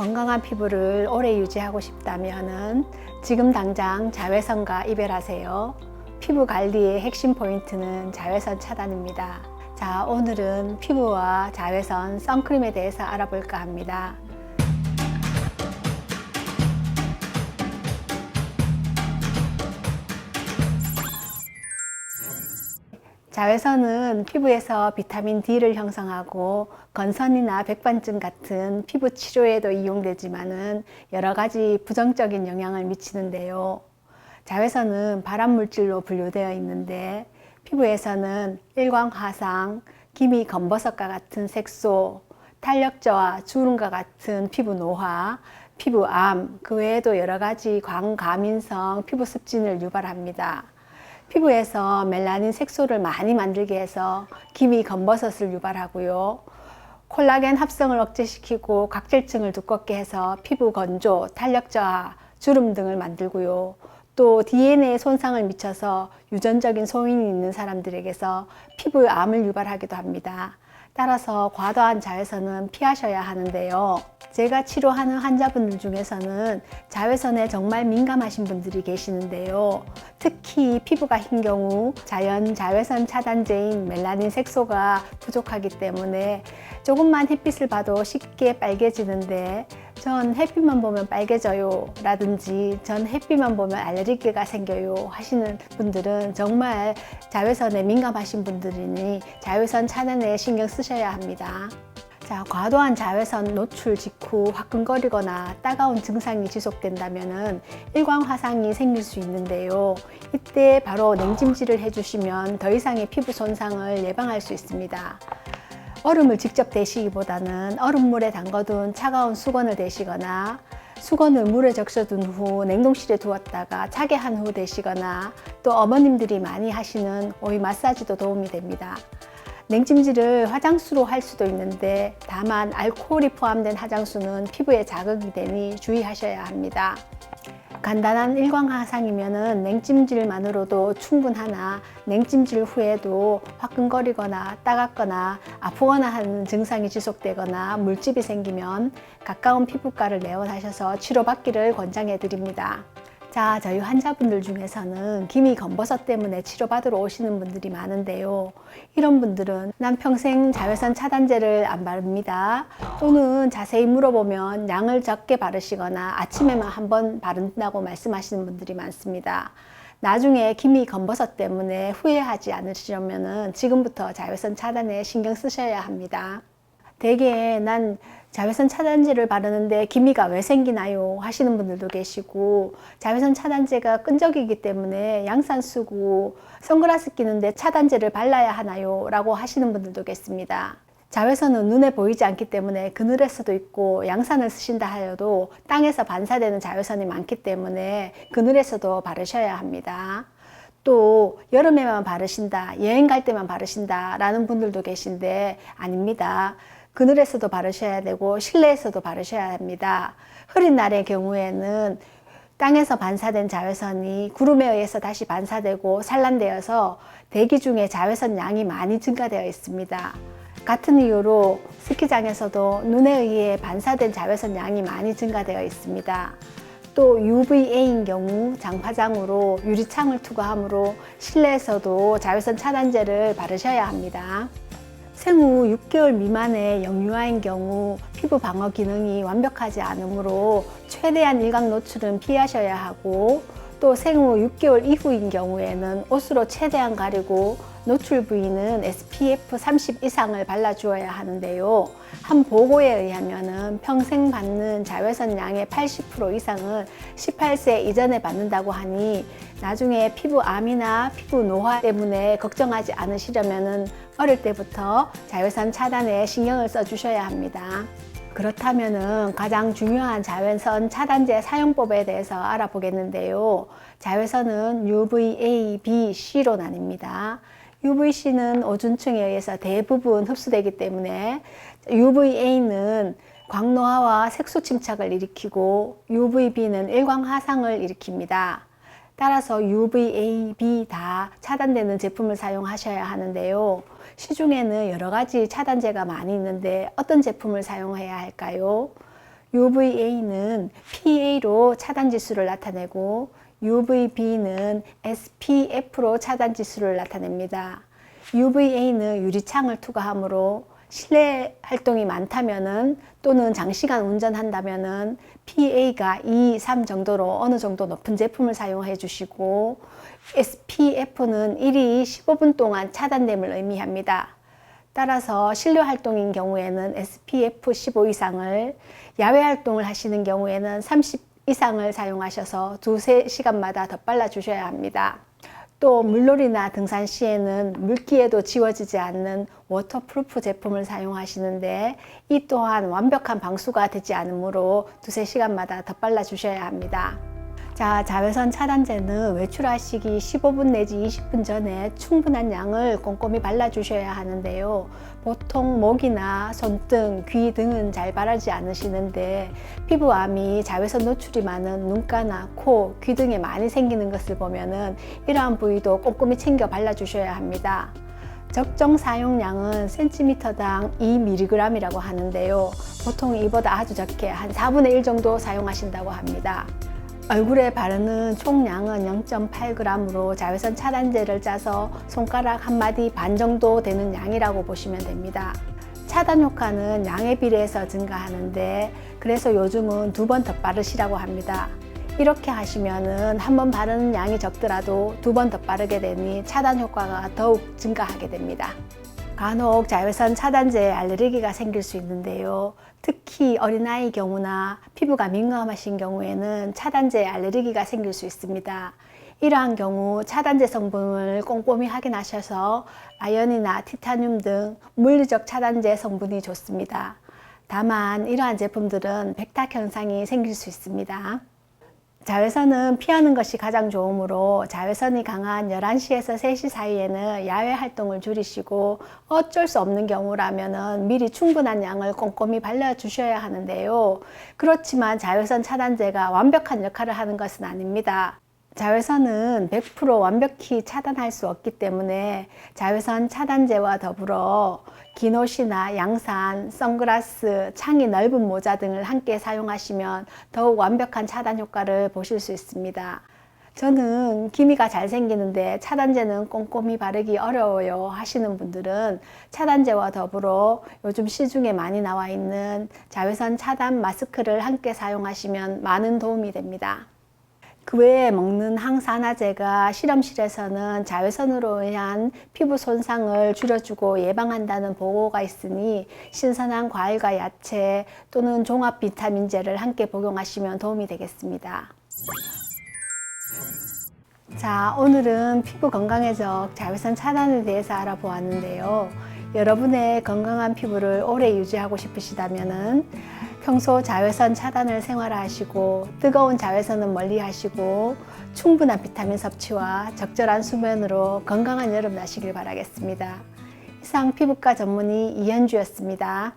건강한 피부를 오래 유지하고 싶다면 지금 당장 자외선과 이별하세요. 피부 관리의 핵심 포인트는 자외선 차단입니다. 자, 오늘은 피부와 자외선 선크림에 대해서 알아볼까 합니다. 자외선은 피부에서 비타민 D를 형성하고 건선이나 백반증 같은 피부 치료에도 이용되지만은 여러 가지 부정적인 영향을 미치는데요. 자외선은 발암물질로 분류되어 있는데 피부에서는 일광화상, 기미 검버섯과 같은 색소, 탄력저하, 주름과 같은 피부 노화, 피부암, 그 외에도 여러 가지 광과민성 피부 습진을 유발합니다. 피부에서 멜라닌 색소를 많이 만들게 해서 기미 검버섯을 유발하고요. 콜라겐 합성을 억제시키고 각질층을 두껍게 해서 피부 건조, 탄력 저하, 주름 등을 만들고요. 또 DNA 손상을 미쳐서 유전적인 소인이 있는 사람들에게서 피부의 암을 유발하기도 합니다. 따라서 과도한 자외선은 피하셔야 하는데요. 제가 치료하는 환자분들 중에서는 자외선에 정말 민감하신 분들이 계시는데요. 특히 피부가 흰 경우 자연 자외선 차단제인 멜라닌 색소가 부족하기 때문에 조금만 햇빛을 봐도 쉽게 빨개지는데 전 햇빛만 보면 빨개져요 라든지 전 햇빛만 보면 알레르기가 생겨요 하시는 분들은 정말 자외선에 민감하신 분들이니 자외선 차단에 신경 쓰셔야 합니다. 자, 과도한 자외선 노출 직후 화끈거리거나 따가운 증상이 지속된다면 일광화상이 생길 수 있는데요. 이때 바로 냉찜질을 해주시면 더 이상의 피부 손상을 예방할 수 있습니다. 얼음을 직접 대시기보다는 얼음물에 담가둔 차가운 수건을 대시거나 수건을 물에 적셔둔 후 냉동실에 두었다가 차게 한 후 대시거나 또 어머님들이 많이 하시는 오이 마사지도 도움이 됩니다. 냉찜질을 화장수로 할 수도 있는데 다만 알코올이 포함된 화장수는 피부에 자극이 되니 주의하셔야 합니다. 간단한 일광화상이면 냉찜질만으로도 충분하나 냉찜질 후에도 화끈거리거나 따갑거나 아프거나 하는 증상이 지속되거나 물집이 생기면 가까운 피부과를 내원하셔서 치료받기를 권장해 드립니다. 자, 저희 환자분들 중에서는 기미 검버섯 때문에 치료받으러 오시는 분들이 많은데요. 이런 분들은 난 평생 자외선 차단제를 안 바릅니다. 또는 자세히 물어보면 양을 적게 바르시거나 아침에만 한번 바른다고 말씀하시는 분들이 많습니다. 나중에 기미 검버섯 때문에 후회하지 않으시려면 지금부터 자외선 차단에 신경 쓰셔야 합니다. 대개 난 자외선 차단제를 바르는데 기미가 왜 생기나요? 하시는 분들도 계시고 자외선 차단제가 끈적이기 때문에 양산 쓰고 선글라스 끼는데 차단제를 발라야 하나요? 라고 하시는 분들도 계십니다. 자외선은 눈에 보이지 않기 때문에 그늘에서도 있고 양산을 쓰신다 하여도 땅에서 반사되는 자외선이 많기 때문에 그늘에서도 바르셔야 합니다. 또 여름에만 바르신다, 여행 갈 때만 바르신다 라는 분들도 계신데 아닙니다. 그늘에서도 바르셔야 되고 실내에서도 바르셔야 합니다. 흐린 날의 경우에는 땅에서 반사된 자외선이 구름에 의해서 다시 반사되고 산란되어서 대기 중에 자외선 양이 많이 증가되어 있습니다. 같은 이유로 스키장에서도 눈에 의해 반사된 자외선 양이 많이 증가되어 있습니다. 또 UVA인 경우 장화장으로 유리창을 투과하므로 실내에서도 자외선 차단제를 바르셔야 합니다. 생후 6개월 미만의 영유아인 경우 피부 방어 기능이 완벽하지 않으므로 최대한 일광 노출은 피하셔야 하고 또 생후 6개월 이후인 경우에는 옷으로 최대한 가리고 노출 부위는 SPF 30 이상을 발라주어야 하는데요. 한 보고에 의하면 평생 받는 자외선 양의 80% 이상은 18세 이전에 받는다고 하니 나중에 피부암이나 피부 노화 때문에 걱정하지 않으시려면 어릴 때부터 자외선 차단에 신경을 써주셔야 합니다. 그렇다면 가장 중요한 자외선 차단제 사용법에 대해서 알아보겠는데요. 자외선은 UVA, B, C로 나뉩니다. UVC는 오존층에 의해서 대부분 흡수되기 때문에 UVA는 광노화와 색소 침착을 일으키고 UVB는 일광화상을 일으킵니다. 따라서 UVA, B 다 차단되는 제품을 사용하셔야 하는데요. 시중에는 여러 가지 차단제가 많이 있는데 어떤 제품을 사용해야 할까요? UVA는 PA로 차단 지수를 나타내고 UVB는 SPF로 차단 지수를 나타냅니다. UVA는 유리창을 투과하므로 실내 활동이 많다면은 또는 장시간 운전한다면은 PA가 2, 3 정도로 어느 정도 높은 제품을 사용해 주시고 SPF는 1이 15분 동안 차단됨을 의미합니다. 따라서 실내 활동인 경우에는 SPF 15 이상을, 야외 활동을 하시는 경우에는 30 이상을 사용하셔서 2~3시간마다 덧발라 주셔야 합니다. 또 물놀이나 등산 시에는 물기에도 지워지지 않는 워터프루프 제품을 사용하시는데 이 또한 완벽한 방수가 되지 않으므로 2~3시간마다 덧발라 주셔야 합니다. 자, 자외선 차단제는 외출하시기 15분 내지 20분 전에 충분한 양을 꼼꼼히 발라주셔야 하는데요. 보통 목이나 손등, 귀 등은 잘 바르지 않으시는데 피부암이 자외선 노출이 많은 눈가나 코, 귀 등에 많이 생기는 것을 보면은 이러한 부위도 꼼꼼히 챙겨 발라주셔야 합니다. 적정 사용량은 cm당 2mg이라고 하는데요. 보통 이보다 아주 적게 한 4분의 1 정도 사용하신다고 합니다. 얼굴에 바르는 총량은 0.8g으로 자외선 차단제를 짜서 손가락 한 마디 반 정도 되는 양이라고 보시면 됩니다. 차단 효과는 양에 비례해서 증가하는데 그래서 요즘은 2번 덧바르시라고 합니다. 이렇게 하시면은 한 번 바르는 양이 적더라도 2번 덧바르게 되니 차단 효과가 더욱 증가하게 됩니다. 간혹 자외선 차단제에 알레르기가 생길 수 있는데요. 특히 어린아이 경우나 피부가 민감하신 경우에는 차단제에 알레르기가 생길 수 있습니다. 이러한 경우 차단제 성분을 꼼꼼히 확인하셔서 아연이나 티타늄 등 물리적 차단제 성분이 좋습니다. 다만 이러한 제품들은 백탁 현상이 생길 수 있습니다. 자외선은 피하는 것이 가장 좋으므로 자외선이 강한 11시에서 3시 사이에는 야외 활동을 줄이시고 어쩔 수 없는 경우라면 미리 충분한 양을 꼼꼼히 발라주셔야 하는데요. 그렇지만 자외선 차단제가 완벽한 역할을 하는 것은 아닙니다. 자외선은 100% 완벽히 차단할 수 없기 때문에 자외선 차단제와 더불어 긴 옷이나 양산, 선글라스, 창이 넓은 모자 등을 함께 사용하시면 더욱 완벽한 차단 효과를 보실 수 있습니다. 저는 기미가 잘 생기는데 차단제는 꼼꼼히 바르기 어려워요 하시는 분들은 차단제와 더불어 요즘 시중에 많이 나와 있는 자외선 차단 마스크를 함께 사용하시면 많은 도움이 됩니다. 그 외에 먹는 항산화제가 실험실에서는 자외선으로 인한 피부 손상을 줄여주고 예방한다는 보고가 있으니 신선한 과일과 야채 또는 종합 비타민제를 함께 복용하시면 도움이 되겠습니다. 자, 오늘은 피부 건강해적 자외선 차단에 대해서 알아보았는데요. 여러분의 건강한 피부를 오래 유지하고 싶으시다면은 평소 자외선 차단을 생활화하시고 뜨거운 자외선은 멀리 하시고 충분한 비타민 섭취와 적절한 수면으로 건강한 여름 나시길 바라겠습니다. 이상 피부과 전문의 이현주였습니다.